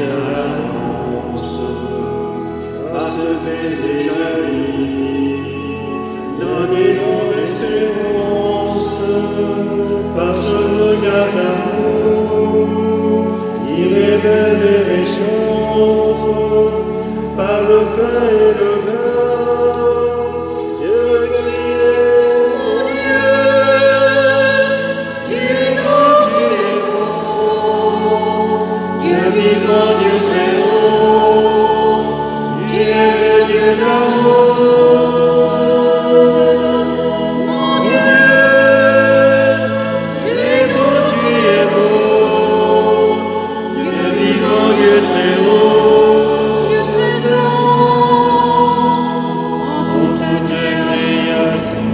à l'avance, à ce baiser joli, donnez-nous l'espérance, par ce regard d'amour, il révèle et réchauffe, par le pain et le vin, Dieu criait, mon Dieu, Dieu grand, Dieu beau, Dieu vivant, Dieu très haut, Dieu le Dieu d'amour, mon Dieu, Dieu grand, Dieu beau, Dieu vivant, Dieu très haut, Dieu présent en toute création.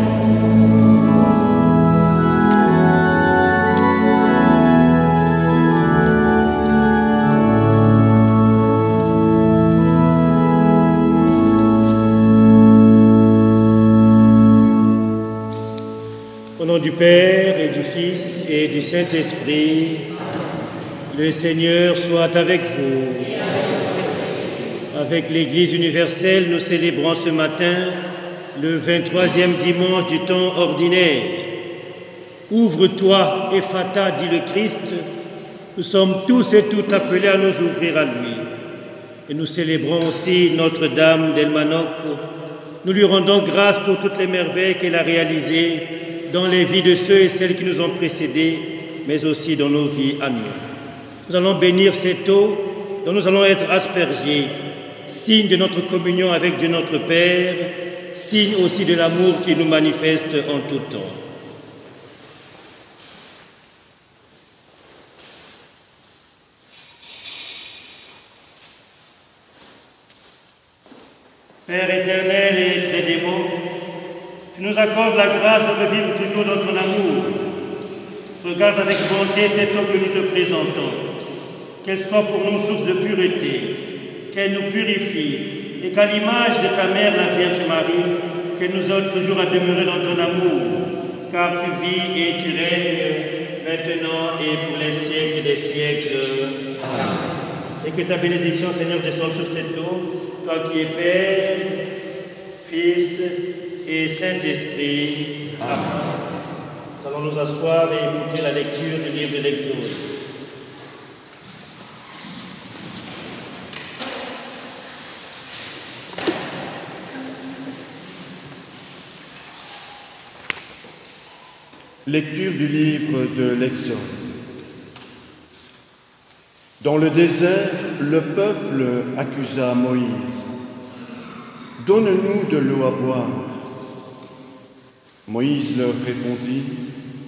Au nom du Père et du Fils et du Saint-Esprit, le Seigneur soit avec vous. Avec l'Église universelle, nous célébrons ce matin le 23e dimanche du temps ordinaire. Ouvre-toi, Ephata, dit le Christ. Nous sommes tous et toutes appelés à nous ouvrir à lui. Et nous célébrons aussi Notre-Dame d'Elmanoc. Nous lui rendons grâce pour toutes les merveilles qu'elle a réalisées dans les vies de ceux et celles qui nous ont précédés, mais aussi dans nos vies à nous. Nous allons bénir cette eau dont nous allons être aspergés, signe de notre communion avec Dieu notre Père, signe aussi de l'amour qu'il nous manifeste en tout temps. Père éternel et très dévot, tu nous accordes la grâce de vivre toujours dans ton amour. Regarde avec bonté cette eau que nous te présentons, qu'elle soit pour nous source de pureté, qu'elle nous purifie, et qu'à l'image de ta mère, la Vierge Marie, qu'elle nous aide toujours à demeurer dans ton amour, car tu vis et tu règnes maintenant et pour les siècles des siècles. Amen. Et que ta bénédiction, Seigneur, descende sur cette eau, toi qui es Père, Fils et Saint-Esprit. Amen. Nous allons nous asseoir et écouter la lecture du livre de l'Exode. Lecture du livre de l'Exode. Dans le désert, le peuple accusa Moïse. « Donne-nous de l'eau à boire. » Moïse leur répondit,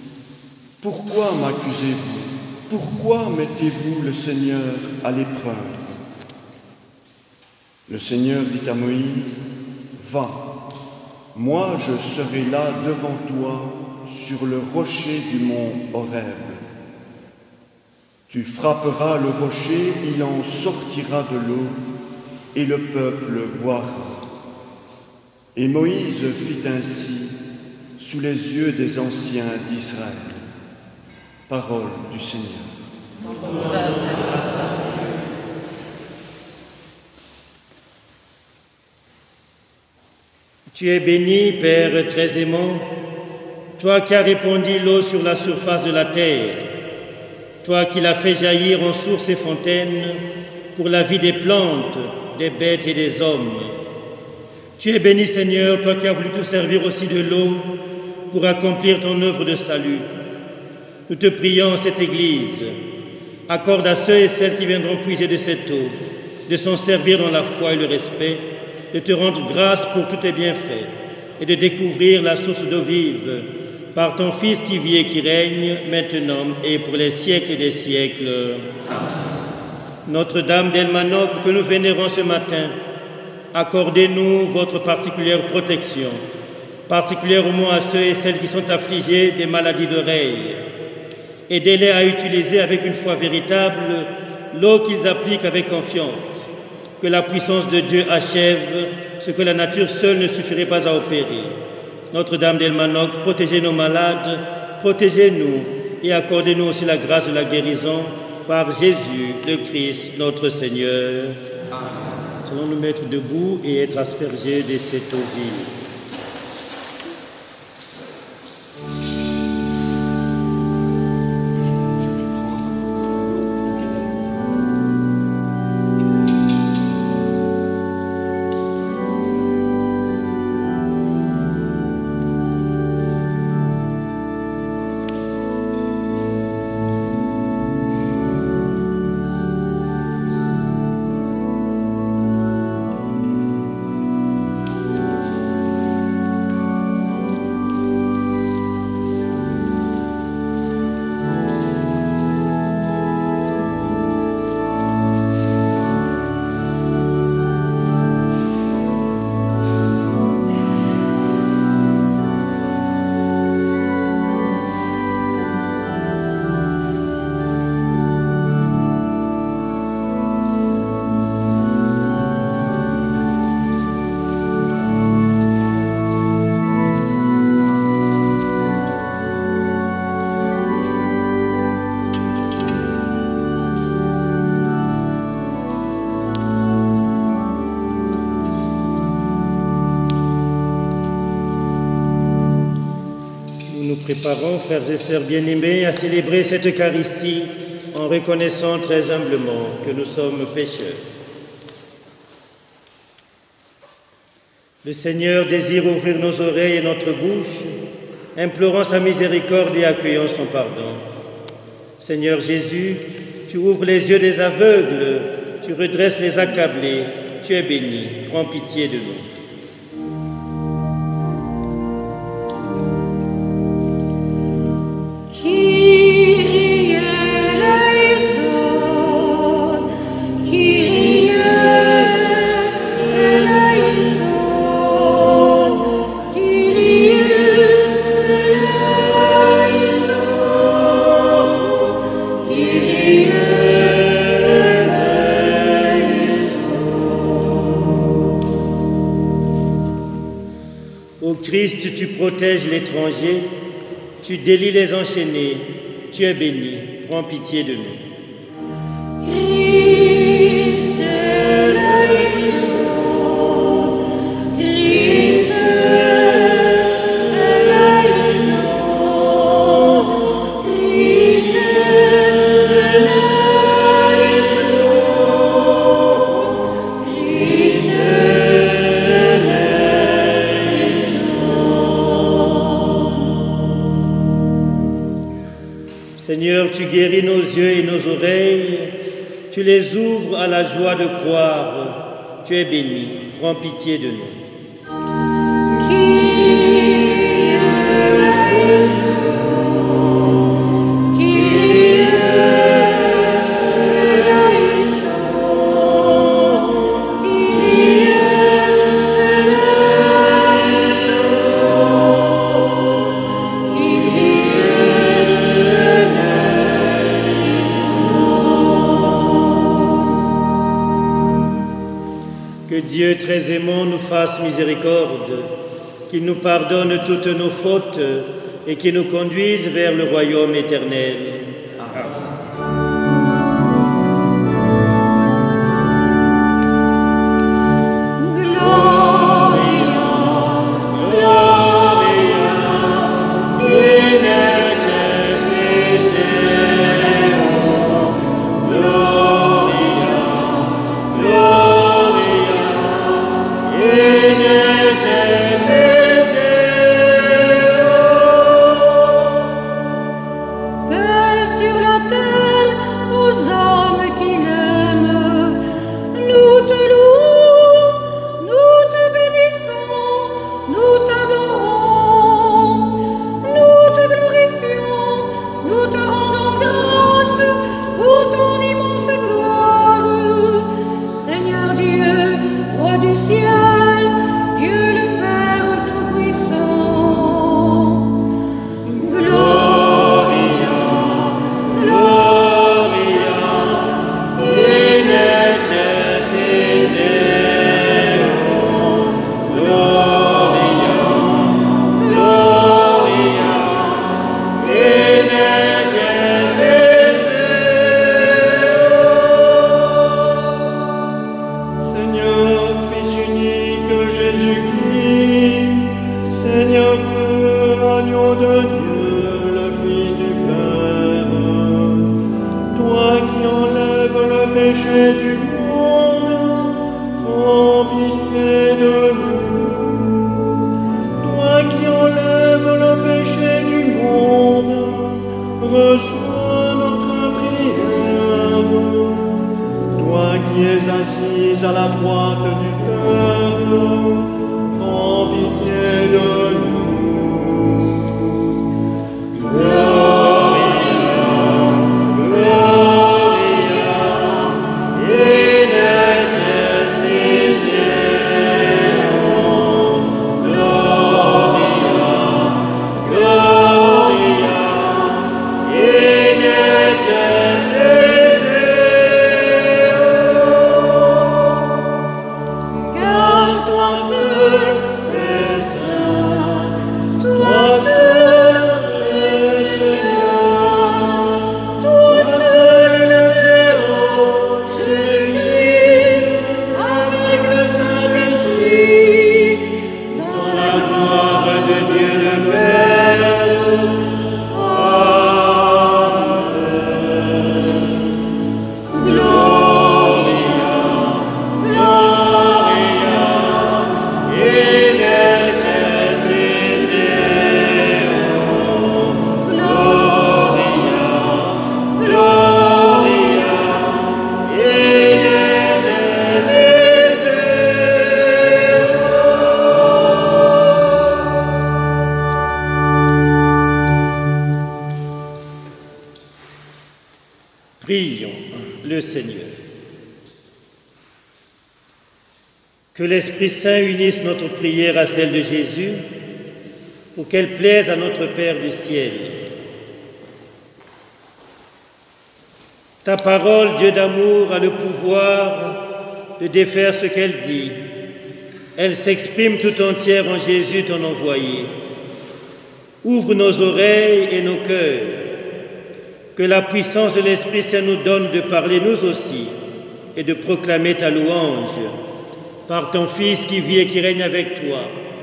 « Pourquoi m'accusez-vous? Pourquoi mettez-vous le Seigneur à l'épreuve ?» Le Seigneur dit à Moïse, « Va, moi je serai là devant toi sur le rocher du mont Horeb. Tu frapperas le rocher, il en sortira de l'eau, et le peuple boira. » Et Moïse fit ainsi sous les yeux des anciens d'Israël. Parole du Seigneur. Tu es béni, Père très aimant, toi qui as répandu l'eau sur la surface de la terre, toi qui l'as fait jaillir en sources et fontaines pour la vie des plantes, des bêtes et des hommes. Tu es béni, Seigneur, toi qui as voulu te servir aussi de l'eau pour accomplir ton œuvre de salut. Nous te prions en cette Église, accorde à ceux et celles qui viendront puiser de cette eau, de s'en servir dans la foi et le respect, de te rendre grâce pour tous tes bienfaits et de découvrir la source d'eau vive par ton Fils qui vit et qui règne maintenant et pour les siècles des siècles. Amen. Notre-Dame d'Elmanoc, que nous vénérons ce matin, accordez-nous votre particulière protection, particulièrement à ceux et celles qui sont affligés des maladies d'oreille. Aidez-les à utiliser avec une foi véritable l'eau qu'ils appliquent avec confiance. Que la puissance de Dieu achève ce que la nature seule ne suffirait pas à opérer. Notre-Dame d'Elmanoc, protégez nos malades, protégez-nous et accordez-nous aussi la grâce de la guérison par Jésus, le Christ, notre Seigneur. Allons nous mettre debout et être aspergés de cette eau vive. Préparons, frères et sœurs bien-aimés, à célébrer cette Eucharistie en reconnaissant très humblement que nous sommes pécheurs. Le Seigneur désire ouvrir nos oreilles et notre bouche, implorant sa miséricorde et accueillant son pardon. Seigneur Jésus, tu ouvres les yeux des aveugles, tu redresses les accablés, tu es béni, prends pitié de nous. Christ, tu protèges l'étranger, tu délies les enchaînés, tu es béni, prends pitié de nous. Christ eleison, Christ eleison, Christ eleison, Christ Seigneur, tu guéris nos yeux et nos oreilles, tu les ouvres à la joie de croire, tu es béni, prends pitié de nous. Que Dieu très aimant nous fasse miséricorde, qu'il nous pardonne toutes nos fautes et qu'il nous conduise vers le royaume éternel. Roi du ciel, Dieu le Père. assis à la droite du Père, prends pitié de nous. Gloria, Gloria, in excelsis Deo. Gloria, Gloria, in excelsis Deo. Car toi seul es saint, toi seul es Seigneur, toi seul le Théo, Jésus-Christ, avec le Saint-Esprit, dans la gloire de Dieu le Père. Amen. Gloria, Gloria, in excelsis Deo. Gloria, Gloria, in excelsis Deo. Prions le Seigneur. Que l'Esprit Saint unisse notre prière à celle de Jésus pour qu'elle plaise à notre Père du ciel. Ta parole, Dieu d'amour, a le pouvoir de défaire ce qu'elle dit. Elle s'exprime tout entière en Jésus, ton envoyé. Ouvre nos oreilles et nos cœurs, que la puissance de l'Esprit Saint nous donne de parler nous aussi et de proclamer ta louange par ton Fils qui vit et qui règne avec toi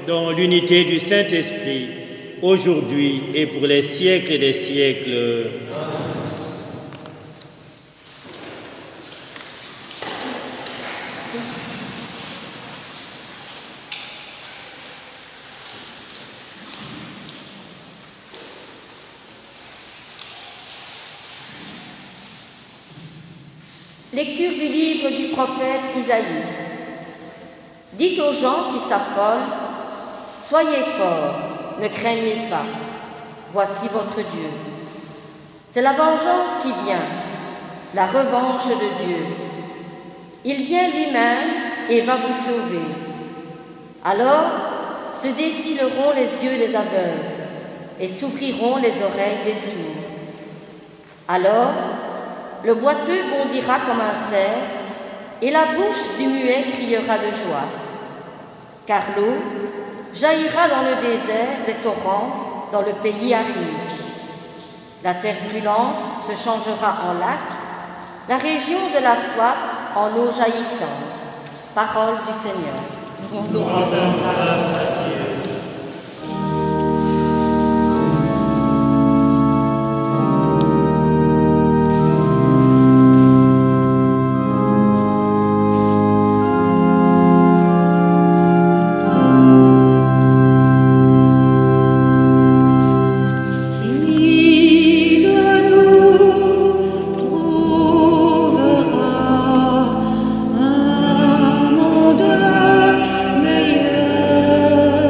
dans l'unité du Saint-Esprit, aujourd'hui et pour les siècles des siècles. Lecture du livre du prophète Isaïe. Dites aux gens qui s'affolent, soyez forts, ne craignez pas, voici votre Dieu. C'est la vengeance qui vient, la revanche de Dieu. Il vient lui-même et va vous sauver. Alors se dessilleront les yeux des aveugles et s'ouvriront les oreilles des sourds. Alors le boiteux bondira comme un cerf, et la bouche du muet criera de joie. Car l'eau jaillira dans le désert des torrents, dans le pays aride. La terre brûlante se changera en lac, la région de la soif en eau jaillissante. Parole du Seigneur. Trouvera un monde meilleur.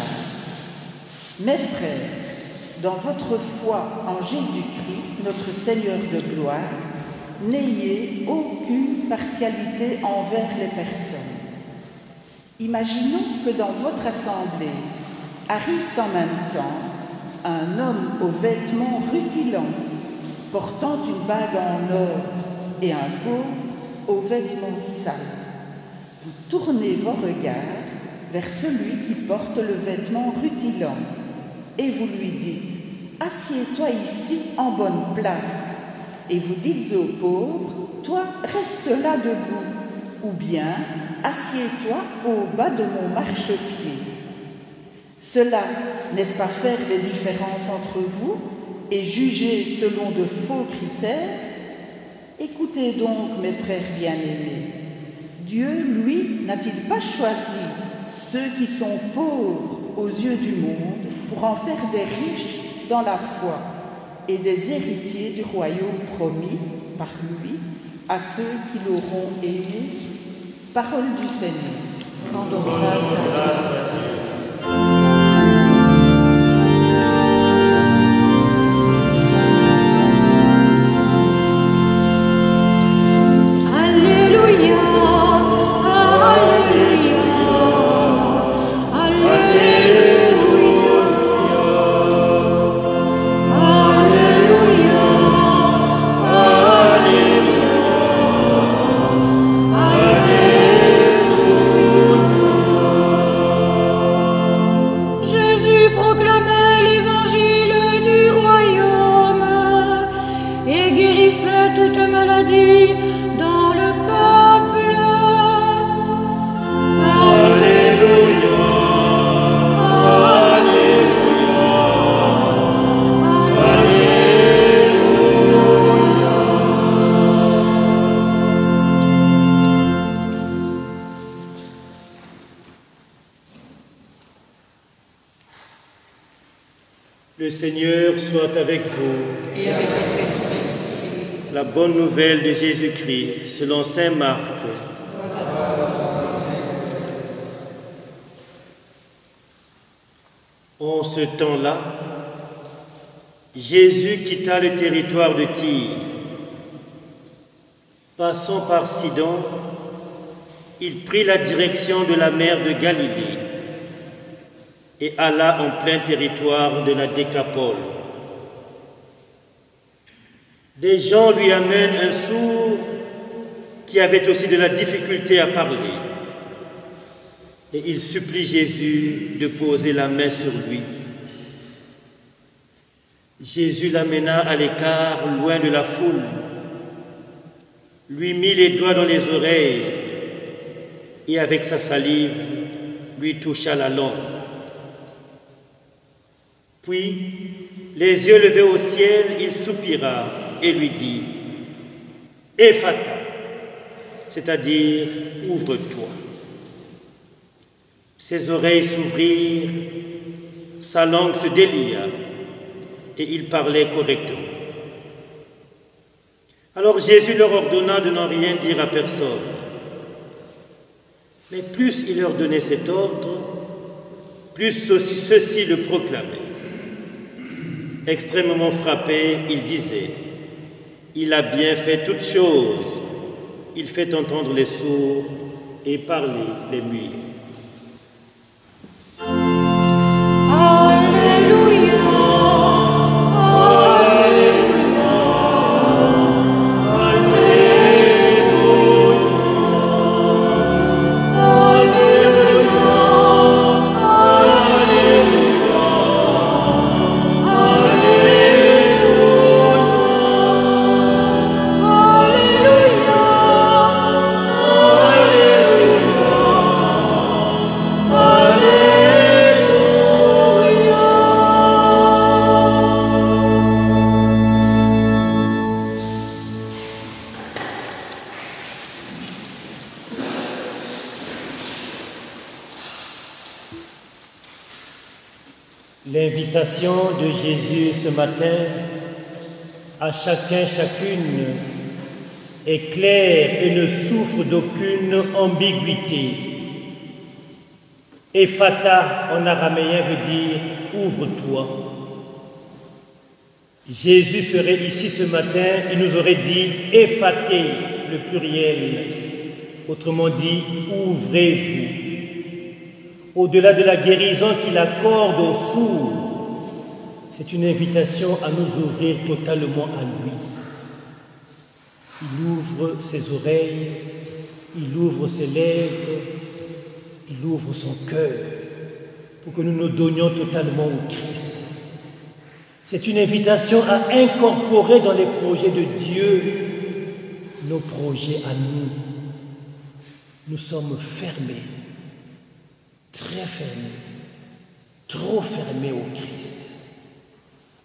charge. Mes frères, dans votre foi en Jésus-Christ, notre Seigneur de gloire, n'ayez aucune partialité envers les personnes. Imaginons que dans votre assemblée arrive en même temps un homme aux vêtements rutilants, portant une bague en or, et un pauvre aux vêtements sales. Vous tournez vos regards vers celui qui porte le vêtement rutilant, et vous lui dites « Assieds-toi ici en bonne place », et vous dites au pauvre « Toi, reste là debout », ou bien « Assieds-toi au bas de mon marchepied ». Cela, n'est-ce pas faire des différences entre vous et juger selon de faux critères? Écoutez donc, mes frères bien-aimés, Dieu, lui, n'a-t-il pas choisi ceux qui sont pauvres aux yeux du monde pour en faire des riches dans la foi et des héritiers du royaume promis par lui à ceux qui l'auront aimé? Parole du Seigneur. Rendons grâce à Dieu. Le Seigneur soit avec vous. Et avec votre esprit. La bonne nouvelle de Jésus-Christ, selon saint Marc. En ce temps-là, Jésus quitta le territoire de Tyr. Passant par Sidon, il prit la direction de la mer de Galilée et alla en plein territoire de la Décapole. Des gens lui amènent un sourd qui avait aussi de la difficulté à parler. Et il supplie Jésus de poser la main sur lui. Jésus l'amena à l'écart, loin de la foule, lui mit les doigts dans les oreilles et avec sa salive lui toucha la langue. Puis, les yeux levés au ciel, il soupira et lui dit « Ephata », c'est-à-dire « ouvre-toi ». Ses oreilles s'ouvrirent, sa langue se délia et il parlait correctement. Alors Jésus leur ordonna de n'en rien dire à personne. Mais plus il leur donnait cet ordre, plus ceux-ci le proclamaient. Extrêmement frappé, il disait « Il a bien fait toutes choses. Il fait entendre les sourds et parler les muets. » L'invitation de Jésus ce matin à chacun, chacune est claire et ne souffre d'aucune ambiguïté. Ephata en araméen veut dire ouvre-toi. Jésus serait ici ce matin, il nous aurait dit éphatez, le pluriel, autrement dit ouvrez-vous. Au-delà de la guérison qu'il accorde aux sourds, c'est une invitation à nous ouvrir totalement à lui. Il ouvre ses oreilles, il ouvre ses lèvres, il ouvre son cœur pour que nous nous donnions totalement au Christ. C'est une invitation à incorporer dans les projets de Dieu nos projets à nous. Nous sommes fermés, très fermés, trop fermés au Christ.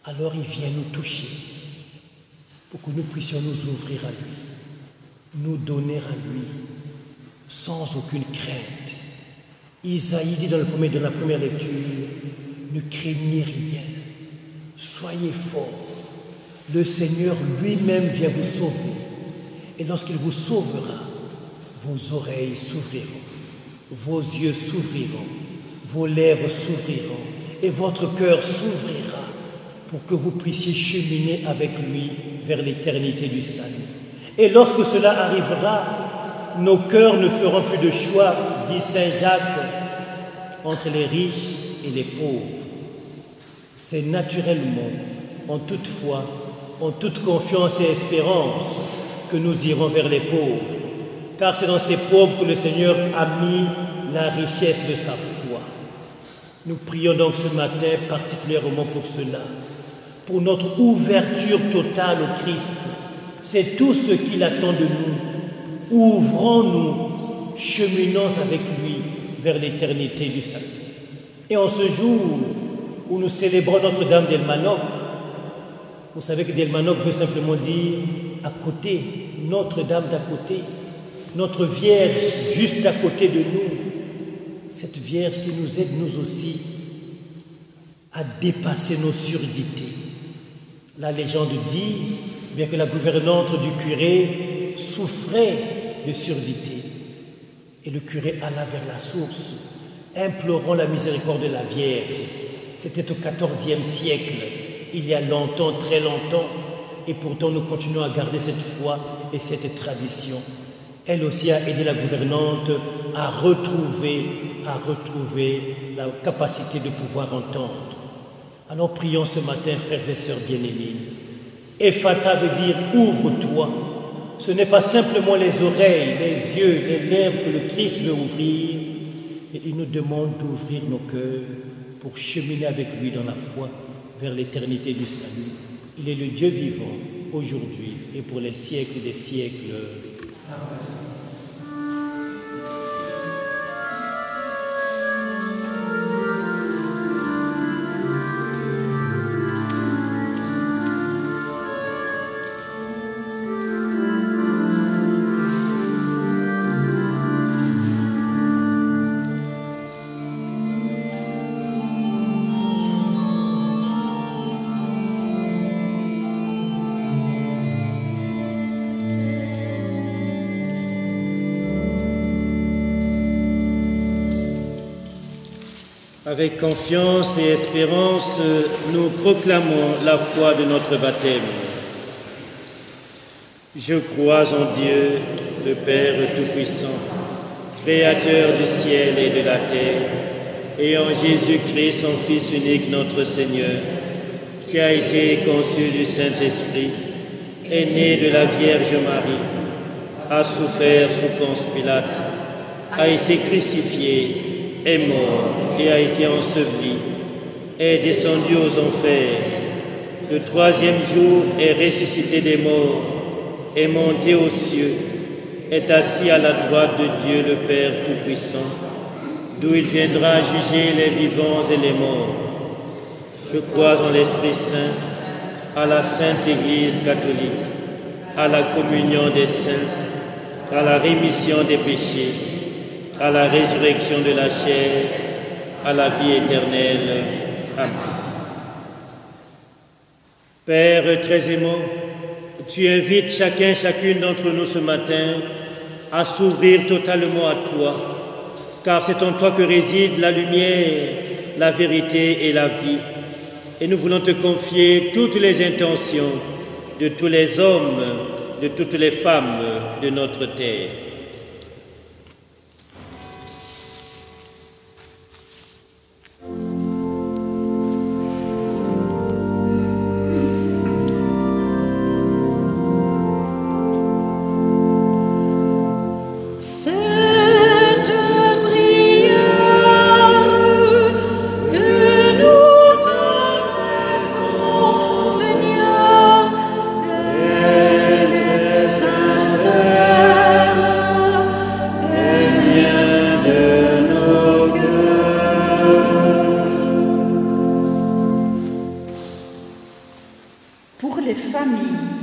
Alors il vient nous toucher pour que nous puissions nous ouvrir à lui, nous donner à lui, sans aucune crainte. Isaïe dit dans la première lecture, ne craignez rien, soyez forts. Le Seigneur lui-même vient vous sauver. Et lorsqu'il vous sauvera, vos oreilles s'ouvriront, vos yeux s'ouvriront, vos lèvres s'ouvriront et votre cœur s'ouvrira pour que vous puissiez cheminer avec lui vers l'éternité du salut. Et lorsque cela arrivera, nos cœurs ne feront plus de choix, dit Saint Jacques, entre les riches et les pauvres. C'est naturellement, en toute foi, en toute confiance et espérance que nous irons vers les pauvres, car c'est dans ces pauvres que le Seigneur a mis la richesse de sa foi. Nous prions donc ce matin particulièrement pour cela, pour notre ouverture totale au Christ. C'est tout ce qu'il attend de nous. Ouvrons-nous, cheminons avec lui vers l'éternité du salut. Et en ce jour où nous célébrons Notre-Dame d'El-Manoc, vous savez que d'El-Manoc veut simplement dire à côté, Notre-Dame d'à côté, notre Vierge juste à côté de nous, cette Vierge qui nous aide nous aussi à dépasser nos surdités. La légende dit, bien que la gouvernante du curé souffrait de surdité, et le curé alla vers la source, implorant la miséricorde de la Vierge. C'était au XIVe siècle, il y a longtemps, très longtemps, et pourtant nous continuons à garder cette foi et cette tradition. Elle aussi a aidé la gouvernante à retrouver la capacité de pouvoir entendre. Alors prions ce matin, frères et sœurs bien-aimés. Ephata veut dire ouvre-toi. Ce n'est pas simplement les oreilles, les yeux, les lèvres que le Christ veut ouvrir, mais il nous demande d'ouvrir nos cœurs pour cheminer avec lui dans la foi vers l'éternité du salut. Il est le Dieu vivant aujourd'hui et pour les siècles des siècles. Amen. Avec confiance et espérance, nous proclamons la foi de notre baptême. Je crois en Dieu, le Père Tout-Puissant, Créateur du ciel et de la terre, et en Jésus-Christ, son Fils unique, notre Seigneur, qui a été conçu du Saint-Esprit, est né de la Vierge Marie, a souffert sous Ponce Pilate, a été crucifié, est mort et a été enseveli, est descendu aux enfers, le troisième jour est ressuscité des morts, est monté aux cieux, est assis à la droite de Dieu le Père Tout-Puissant, d'où il viendra juger les vivants et les morts. Je crois en l'Esprit Saint, à la Sainte Église catholique, à la communion des saints, à la rémission des péchés, à la résurrection de la chair, à la vie éternelle. Amen. Père très aimant, tu invites chacune d'entre nous ce matin à s'ouvrir totalement à toi, car c'est en toi que réside la lumière, la vérité et la vie. Et nous voulons te confier toutes les intentions de tous les hommes, de toutes les femmes de notre terre.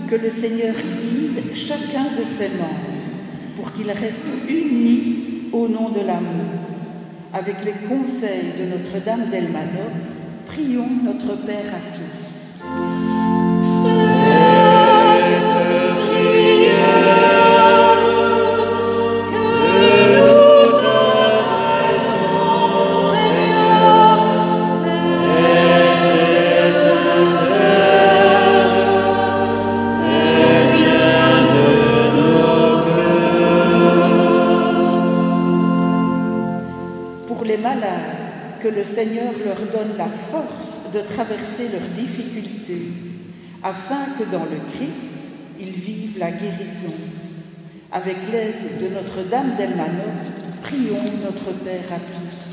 Que le Seigneur guide chacun de ses membres pour qu'ils restent unis au nom de l'amour. Avec les conseils de Notre-Dame d'Elmanov, prions notre Père à tous. Que le Seigneur leur donne la force de traverser leurs difficultés, afin que dans le Christ, ils vivent la guérison. Avec l'aide de Notre-Dame d'Elmanov, prions notre Père à tous.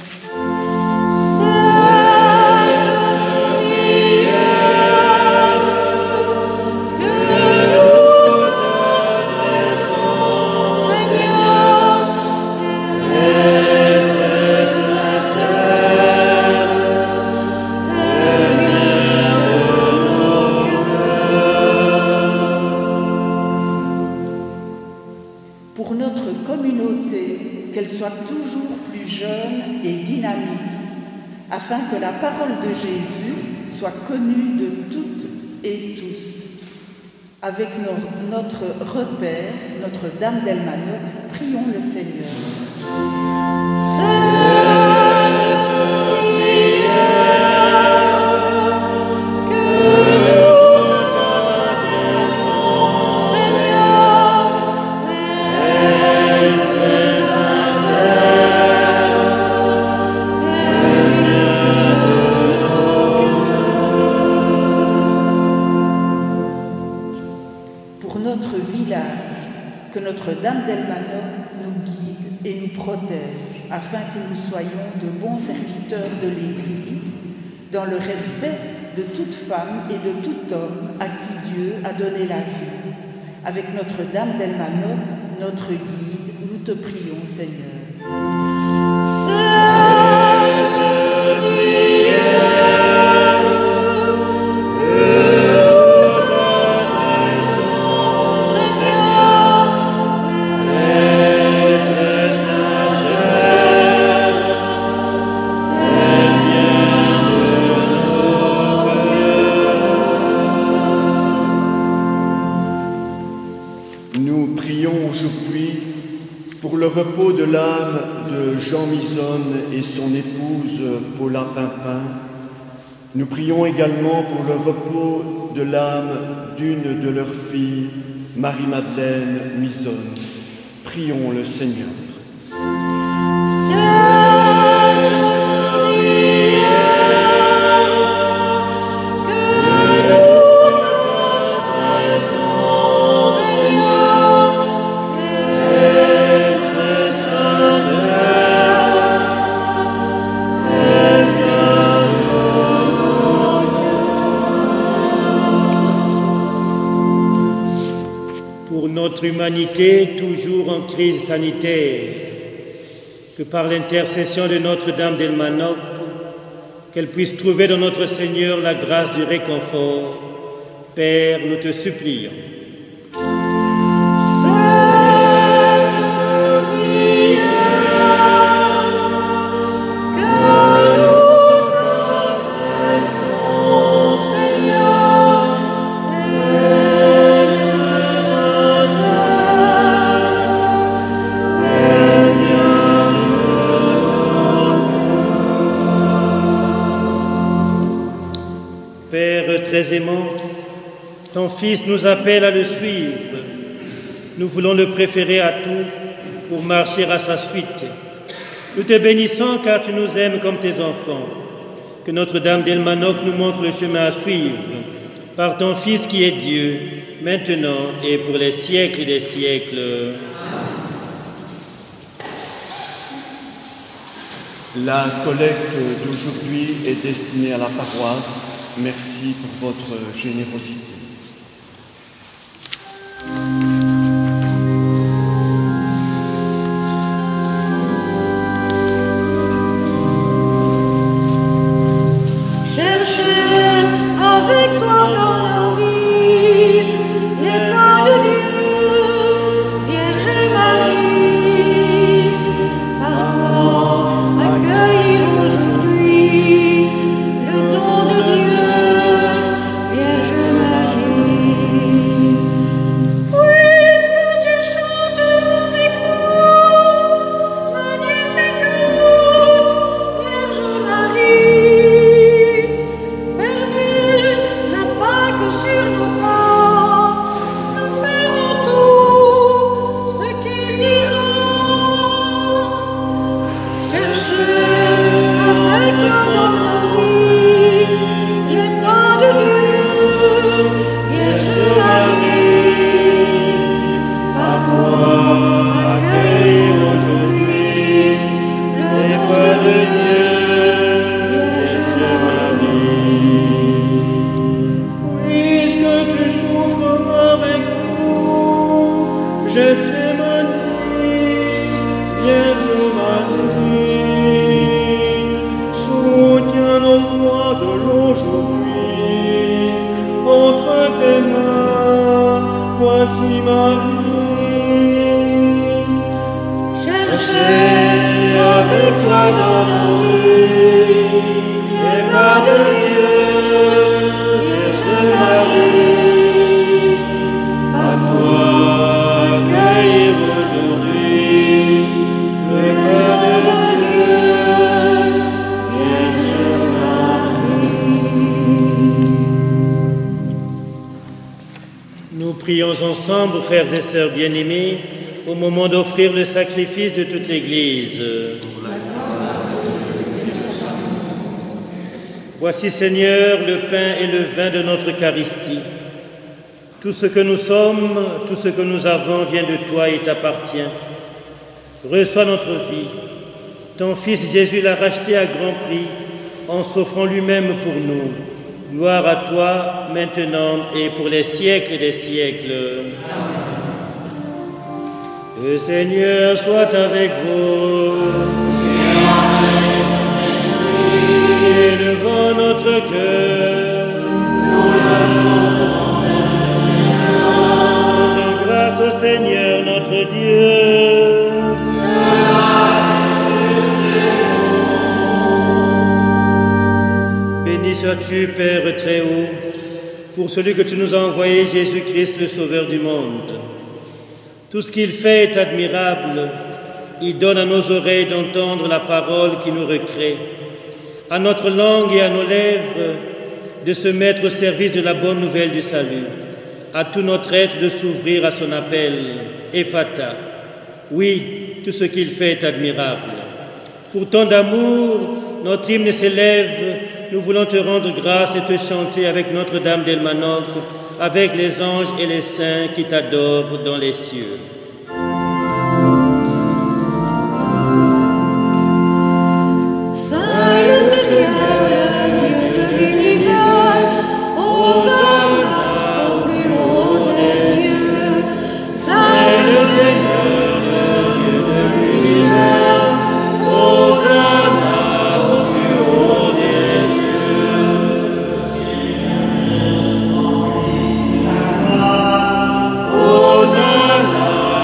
Toujours plus jeune et dynamique, afin que la parole de Jésus soit connue de toutes et tous. Avec notre repère, Notre-Dame d'Elmanov, prions le Seigneur. Que Notre-Dame d'Elmanov nous guide et nous protège, afin que nous soyons de bons serviteurs de l'Église, dans le respect de toute femme et de tout homme à qui Dieu a donné la vie. Avec Notre-Dame d'Elmanov, notre guide, nous te prions, Seigneur. Le repos de l'âme de Jean Misonne et son épouse Paula Pimpin. Nous prions également pour le repos de l'âme d'une de leurs filles, Marie-Madeleine Misonne. Prions le Seigneur. Notre humanité, toujours en crise sanitaire, que par l'intercession de Notre-Dame d'Elmanov, qu'elle puisse trouver dans notre Seigneur la grâce du réconfort. Père, nous te supplions. Père très aimant, ton Fils nous appelle à le suivre. Nous voulons le préférer à tout pour marcher à sa suite. Nous te bénissons car tu nous aimes comme tes enfants. Que Notre-Dame d'Elmanoc nous montre le chemin à suivre par ton Fils qui est Dieu, maintenant et pour les siècles des siècles. La collecte d'aujourd'hui est destinée à la paroisse. Merci pour votre générosité. Cherchez avec toi dans la vie les pas de Dieu, Vierge Marie. Par toi, accueillir aujourd'hui le don de Dieu, Vierge Marie. Puisque tu chantes avec nous, magnifique Vierge Marie. Permets la Pâque sur nos pas, nous ferons tout ce qu'il dira. Cherchez avec toi dans la vie les pas de Dieu, Vierge Marie. Par toi, accueille aujourd'hui les pas de Dieu, Vierge Marie. Puisque tu souffres avec nous, Gethsémani, Vierge Marie, soutiens nos croix de l'aujourd'hui, entre tes mains, voici Marie. Cherchez avec toi dans la vie les pas de Dieu, Vierge Marie. Par toi, accueillir aujourd'hui le pas de Dieu, Vierge Marie. Nous prions ensemble, frères et sœurs bien-aimés, au moment d'offrir le sacrifice de toute l'Église. Voici, Seigneur, le pain et le vin de notre Eucharistie. Tout ce que nous sommes, tout ce que nous avons vient de toi et t'appartient. Reçois notre vie. Ton Fils Jésus l'a racheté à grand prix en s'offrant lui-même pour nous. Gloire à toi, maintenant et pour les siècles des siècles. Le Seigneur soit avec vous. Élevons notre cœur. Rendons grâce au Seigneur notre Dieu. Béni sois-tu, Père très haut, pour celui que tu nous as envoyé, Jésus-Christ, le Sauveur du monde. Tout ce qu'il fait est admirable. Il donne à nos oreilles d'entendre la parole qui nous recrée, à notre langue et à nos lèvres de se mettre au service de la bonne nouvelle du salut, à tout notre être de s'ouvrir à son appel, Ephata. Oui, tout ce qu'il fait est admirable. Pour tant d'amour, notre hymne s'élève, nous voulons te rendre grâce et te chanter avec Notre-Dame d'Elmanoc, avec les anges et les saints qui t'adorent dans les cieux. Saint le Seigneur, Dieu de l'univers, Hosanna au plus haut des cieux. Saint le Seigneur, Dieu de l'univers, Hosanna au plus haut des cieux. Hosanna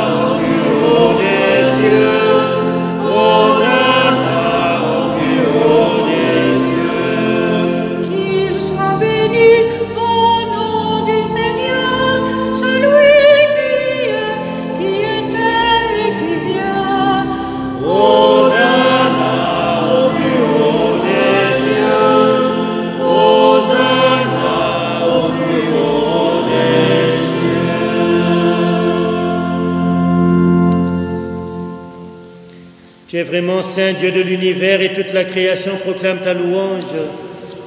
vraiment saint, Dieu de l'univers, et toute la création proclame ta louange,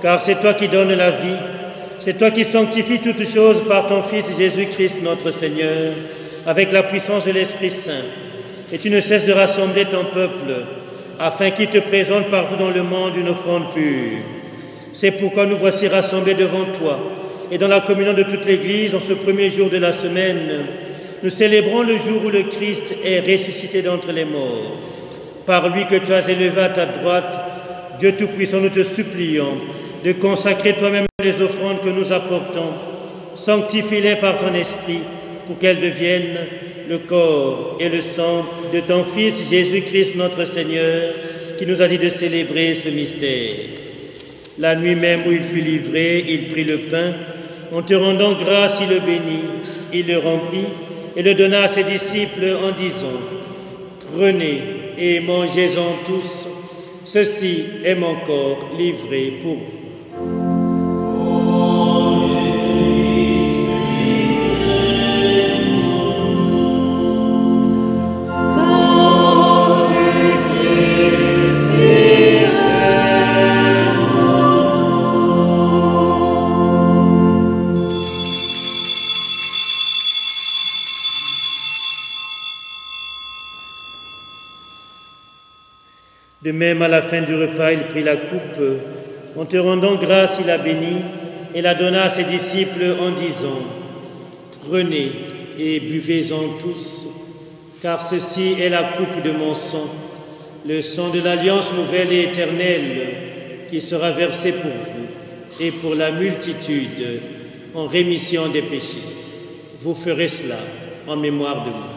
car c'est toi qui donnes la vie, c'est toi qui sanctifies toutes choses par ton Fils Jésus-Christ notre Seigneur, avec la puissance de l'Esprit Saint. Et tu ne cesses de rassembler ton peuple, afin qu'il te présente partout dans le monde une offrande pure. C'est pourquoi nous voici rassemblés devant toi, et dans la communion de toute l'Église, en ce premier jour de la semaine, nous célébrons le jour où le Christ est ressuscité d'entre les morts. Par lui que tu as élevé à ta droite, Dieu Tout-Puissant, nous te supplions de consacrer toi-même les offrandes que nous apportons. Sanctifie-les par ton Esprit pour qu'elles deviennent le corps et le sang de ton Fils Jésus-Christ notre Seigneur, qui nous a dit de célébrer ce mystère. La nuit même où il fut livré, il prit le pain. En te rendant grâce, il le bénit, il le remplit et le donna à ses disciples en disant : Prenez et mangez-en tous, ceci est mon corps livré pour vous. De même, à la fin du repas, il prit la coupe. En te rendant grâce, il la bénit et la donna à ses disciples en disant : Prenez et buvez-en tous, car ceci est la coupe de mon sang, le sang de l'alliance nouvelle et éternelle, qui sera versé pour vous et pour la multitude en rémission des péchés. Vous ferez cela en mémoire de moi.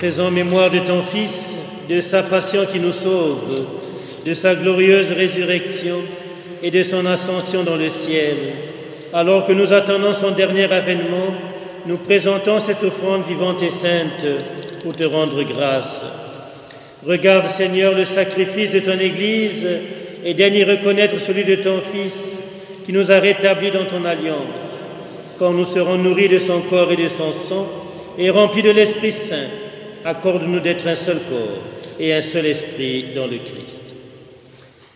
Faisons mémoire de ton Fils, de sa passion qui nous sauve, de sa glorieuse résurrection et de son ascension dans le ciel. Alors que nous attendons son dernier avènement, nous présentons cette offrande vivante et sainte pour te rendre grâce. Regarde, Seigneur, le sacrifice de ton Église et daigne y reconnaître celui de ton Fils qui nous a rétablis dans ton alliance. Quand nous serons nourris de son corps et de son sang et remplis de l'Esprit Saint, accorde-nous d'être un seul corps et un seul esprit dans le Christ.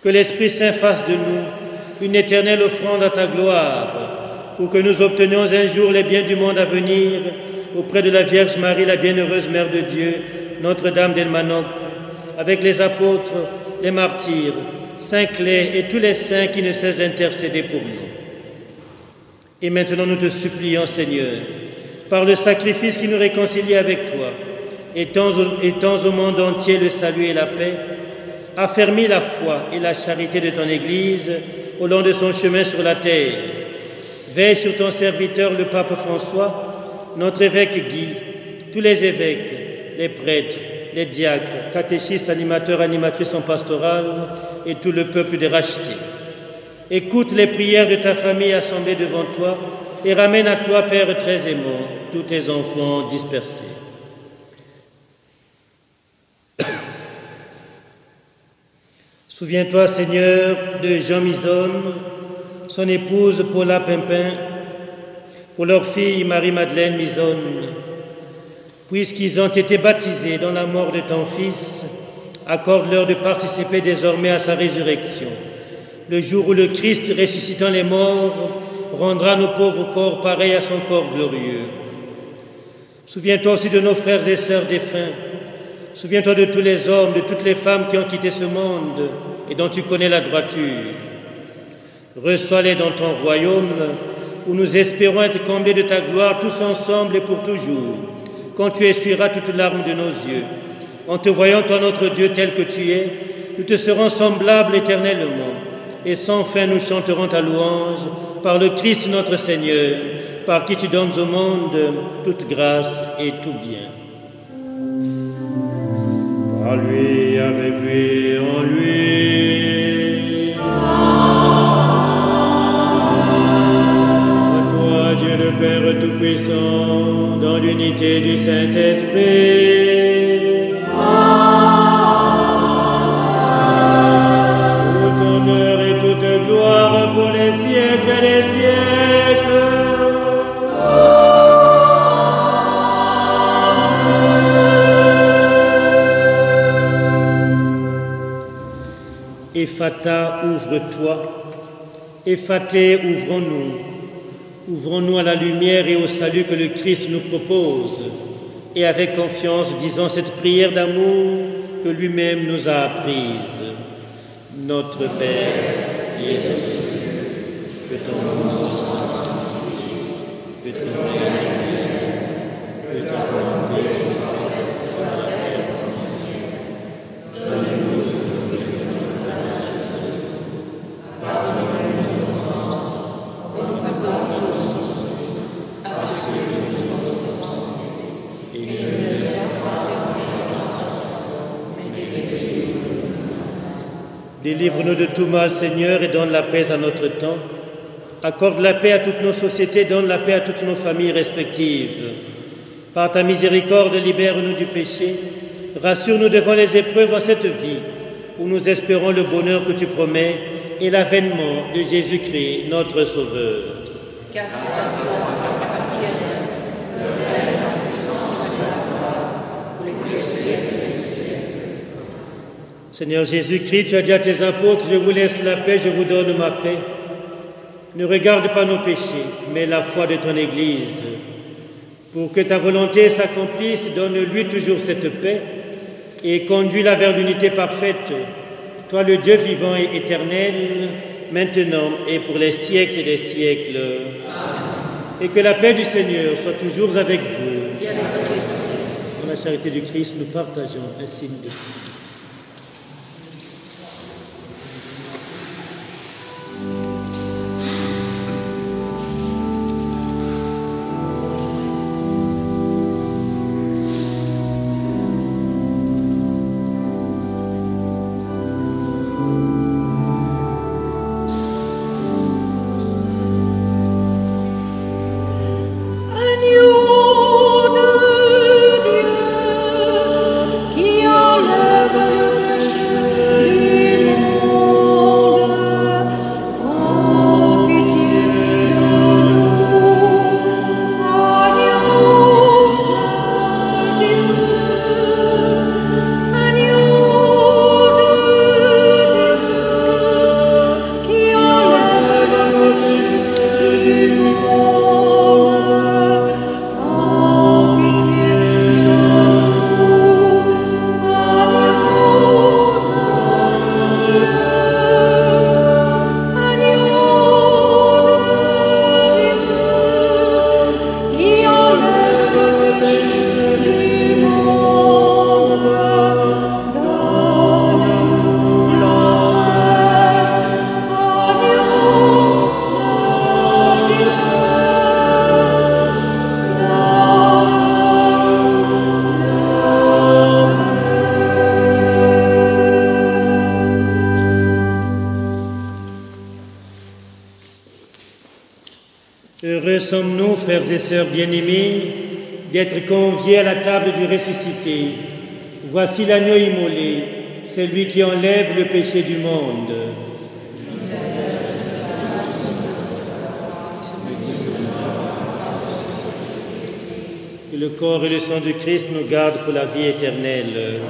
Que l'Esprit Saint fasse de nous une éternelle offrande à ta gloire, pour que nous obtenions un jour les biens du monde à venir auprès de la Vierge Marie, la bienheureuse Mère de Dieu, Notre-Dame d'Elmanoc, avec les apôtres, les martyrs, Saint Claire et tous les saints qui ne cessent d'intercéder pour nous. Et maintenant nous te supplions, Seigneur, par le sacrifice qui nous réconcilie avec toi, étends au monde entier le salut et la paix, affermis la foi et la charité de ton Église au long de son chemin sur la terre. Veille sur ton serviteur, le pape François, notre évêque Guy, tous les évêques, les prêtres, les diacres, catéchistes, animateurs, animatrices en pastorale et tout le peuple des rachetés. Écoute les prières de ta famille assemblée devant toi et ramène à toi, Père très aimant, tous tes enfants dispersés. Souviens-toi, Seigneur, de Jean Misonne, son épouse Paula Pimpin, pour leur fille Marie-Madeleine Misonne, puisqu'ils ont été baptisés dans la mort de ton Fils, accorde-leur de participer désormais à sa résurrection, le jour où le Christ, ressuscitant les morts, rendra nos pauvres corps pareils à son corps glorieux. Souviens-toi aussi de nos frères et sœurs défunts. Souviens-toi de tous les hommes, de toutes les femmes qui ont quitté ce monde et dont tu connais la droiture. Reçois-les dans ton royaume, où nous espérons être comblés de ta gloire tous ensemble et pour toujours, quand tu essuieras toutes larmes de nos yeux. En te voyant, toi notre Dieu, tel que tu es, nous te serons semblables éternellement, et sans fin nous chanterons ta louange par le Christ notre Seigneur, par qui tu donnes au monde toute grâce et tout bien. Par lui, avec lui, en lui. À toi, Dieu le Père Tout-Puissant, dans l'unité du Saint-Esprit. Tout honneur et toute gloire pour les siècles et les siècles. Ephata, ouvre-toi. Ephaté, ouvrons-nous. Ouvrons-nous à la lumière et au salut que le Christ nous propose. Et avec confiance, disons cette prière d'amour que lui-même nous a apprise. Notre Père, qui es aux cieux, que ton nom soit sanctifié, que ton règne vienne, que ta volonté soit faite sur la terre comme au ciel. Donne-nous aujourd'hui notre pain quotidien. Pardonne-nous nos offenses, comme nous pardonnons aussi à ceux qui nous ont offensés. Et ne nous laisse pas entrer en tentation, mais délivre-nous. Délivre-nous de tout mal, Seigneur, et donne la paix à notre temps. Accorde la paix à toutes nos sociétés, donne la paix à toutes nos familles respectives. Par ta miséricorde, libère-nous du péché. Rassure-nous devant les épreuves en cette vie, où nous espérons le bonheur que tu promets et l'avènement de Jésus-Christ, notre Sauveur. Car c'est à toi qu'appartiennent le règne, la puissance et la gloire pour les siècles et les siècles. Seigneur Jésus-Christ, tu as dit à tes apôtres, je vous laisse la paix, je vous donne ma paix. Ne regarde pas nos péchés, mais la foi de ton Église. Pour que ta volonté s'accomplisse, donne-lui toujours cette paix et conduis-la vers l'unité parfaite, toi le Dieu vivant et éternel, maintenant et pour les siècles des siècles. Amen. Et que la paix du Seigneur soit toujours avec vous. Et avec votre esprit. Dans la charité du Christ, nous partageons un signe de paix. Heureux sommes-nous, frères et sœurs bien-aimés, d'être conviés à la table du ressuscité. Voici l'agneau immolé, celui qui enlève le péché du monde. Que le corps et le sang du Christ nous gardent pour la vie éternelle.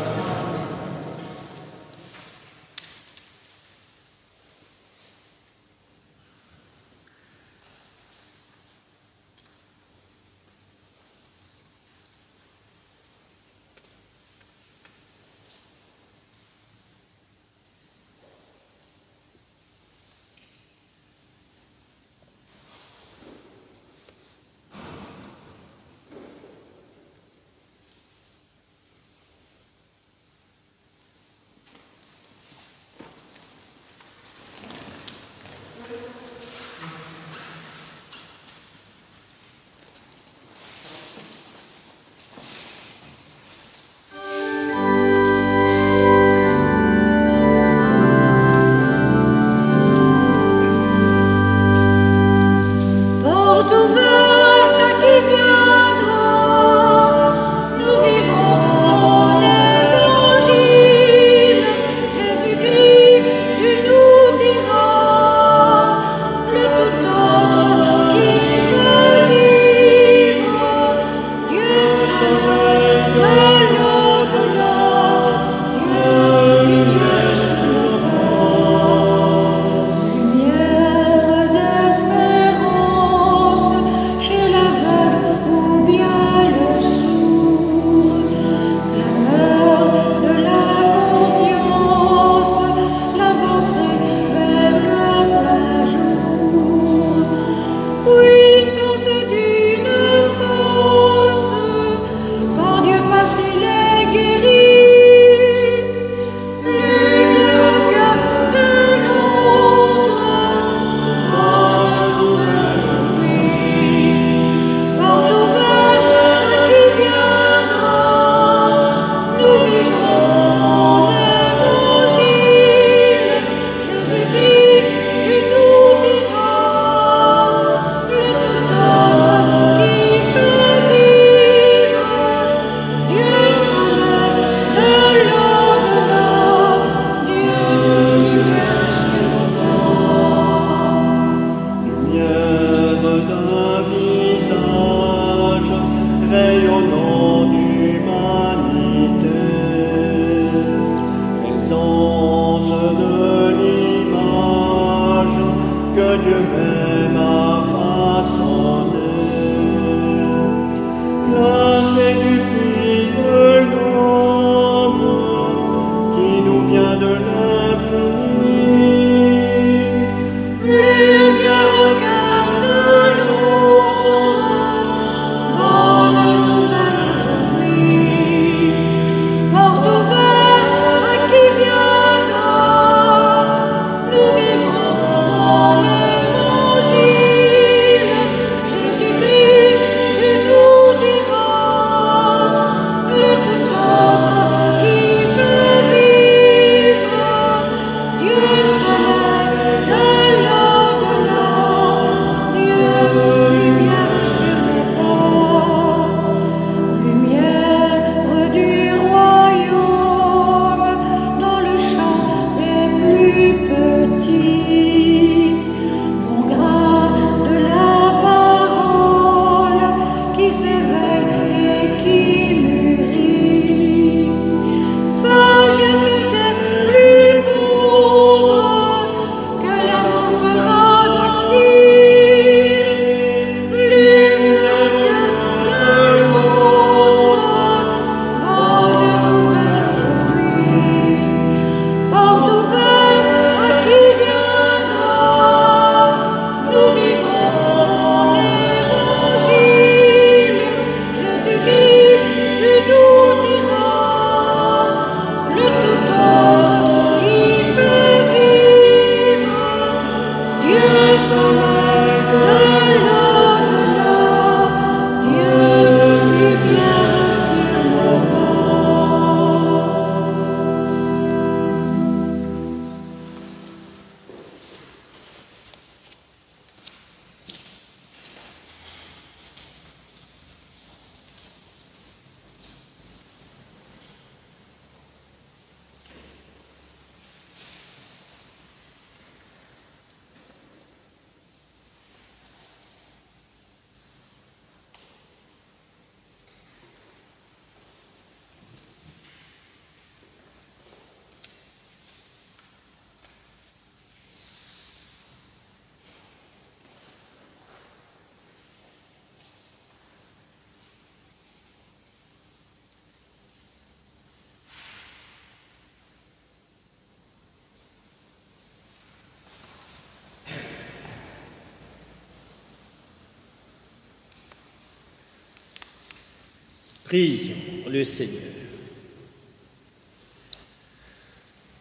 Prions le Seigneur.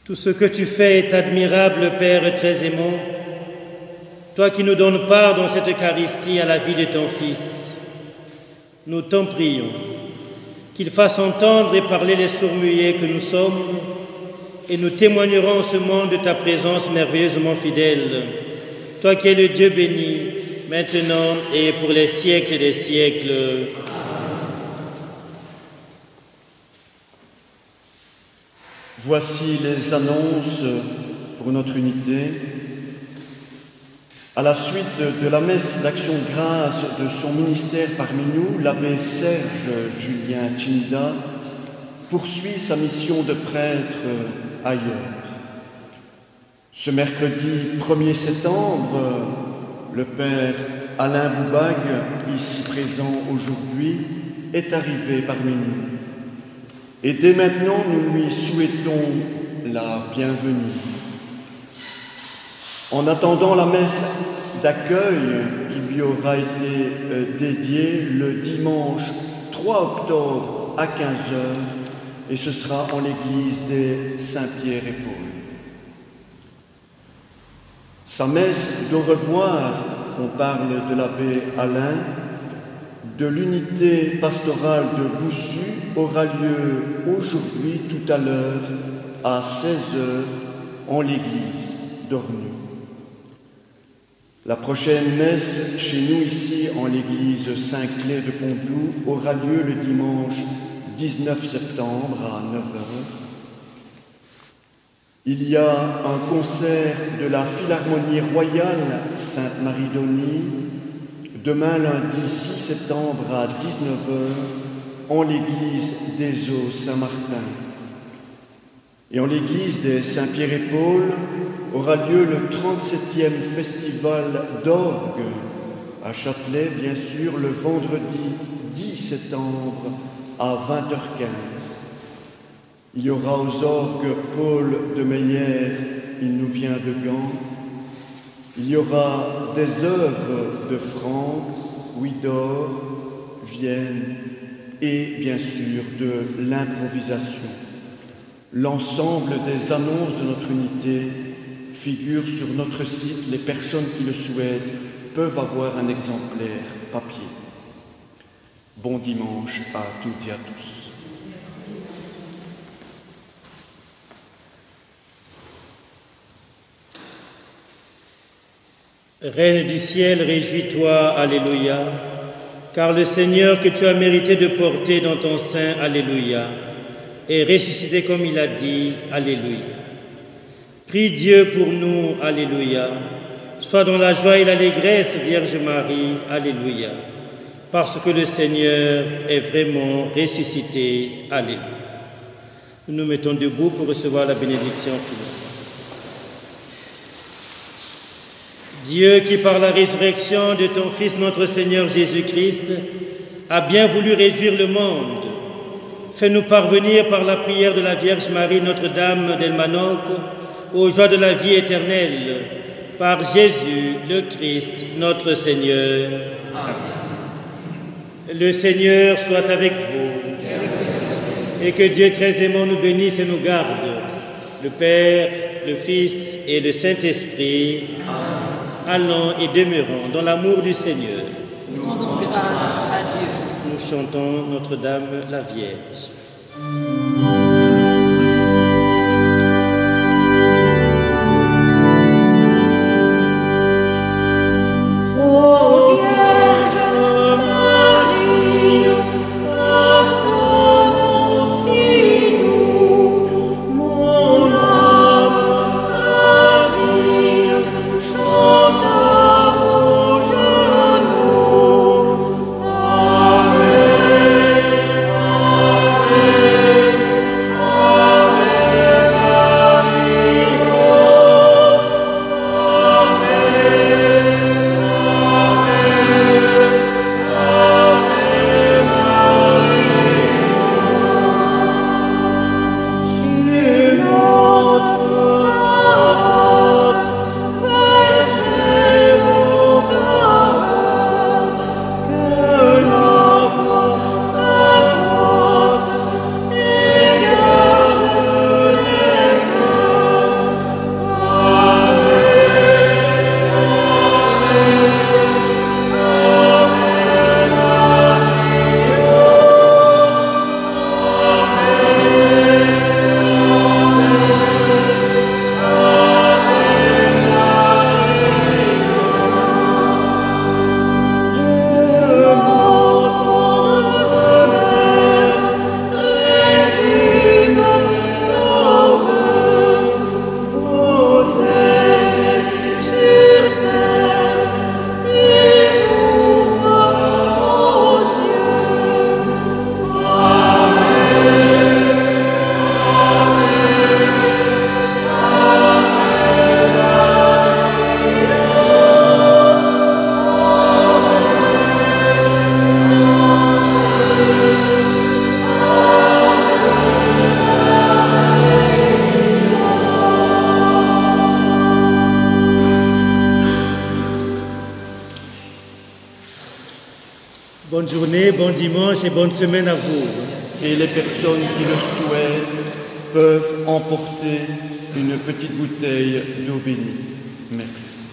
Tout ce que tu fais est admirable, Père très aimant, toi qui nous donnes part dans cette Eucharistie à la vie de ton Fils. Nous t'en prions, qu'il fasse entendre et parler les sourds-muets que nous sommes, et nous témoignerons en ce monde de ta présence merveilleusement fidèle, toi qui es le Dieu béni, maintenant et pour les siècles des siècles. Voici les annonces pour notre unité. À la suite de la messe d'action de grâce de son ministère parmi nous, l'abbé Serge Julien Chinda poursuit sa mission de prêtre ailleurs. Ce mercredi 1er septembre, le père Alain Boubag, ici présent aujourd'hui, est arrivé parmi nous. Et dès maintenant, nous lui souhaitons la bienvenue. En attendant la messe d'accueil qui lui aura été dédiée le dimanche 3 octobre à 15h, et ce sera en l'église des Saint-Pierre et Paul. Sa messe d'au revoir, on parle de l'abbé Alain, de l'unité pastorale de Boussu aura lieu aujourd'hui, tout à l'heure, à 16h, en l'église d'Ornu. La prochaine messe chez nous ici, en l'église Saint-Clair de Pontloup, aura lieu le dimanche 19 septembre à 9h. Il y a un concert de la Philharmonie royale Sainte-Marie-d'Auny demain lundi 6 septembre à 19h en l'église des Eaux Saint-Martin. Et en l'église des Saint-Pierre et Paul aura lieu le 37e festival d'orgue à Châtelet, bien sûr, le vendredi 10 septembre à 20h15. Il y aura aux orgues Paul de Meyer, il nous vient de Gand. Il y aura des œuvres de Franck, Ouidor, Vienne et bien sûr de l'improvisation. L'ensemble des annonces de notre unité figure sur notre site. Les personnes qui le souhaitent peuvent avoir un exemplaire papier. Bon dimanche à toutes et à tous. Reine du ciel, réjouis-toi, Alléluia, car le Seigneur que tu as mérité de porter dans ton sein, Alléluia, est ressuscité comme il a dit, Alléluia. Prie Dieu pour nous, Alléluia. Sois dans la joie et l'allégresse, Vierge Marie, Alléluia, parce que le Seigneur est vraiment ressuscité, Alléluia. Nous nous mettons debout pour recevoir la bénédiction finale. Dieu qui, par la résurrection de ton Fils, notre Seigneur Jésus-Christ, a bien voulu réjouir le monde, fais-nous parvenir par la prière de la Vierge Marie, Notre-Dame d'Elmanoc, aux joies de la vie éternelle, par Jésus le Christ, notre Seigneur. Amen. Le Seigneur soit avec vous, et que Dieu très aimant nous bénisse et nous garde, le Père, le Fils et le Saint-Esprit. Amen. Allons et demeurons dans l'amour du Seigneur. Nous rendons grâce à Dieu. Nous chantons Notre-Dame la Vierge. Ô Vierge Marie, à son nom si doux, mon âme ravie chante à vos genoux. Ave, Ave Bonne journée, bon dimanche et bonne semaine à vous. Et les personnes qui le souhaitent peuvent emporter une petite bouteille d'eau bénite. Merci.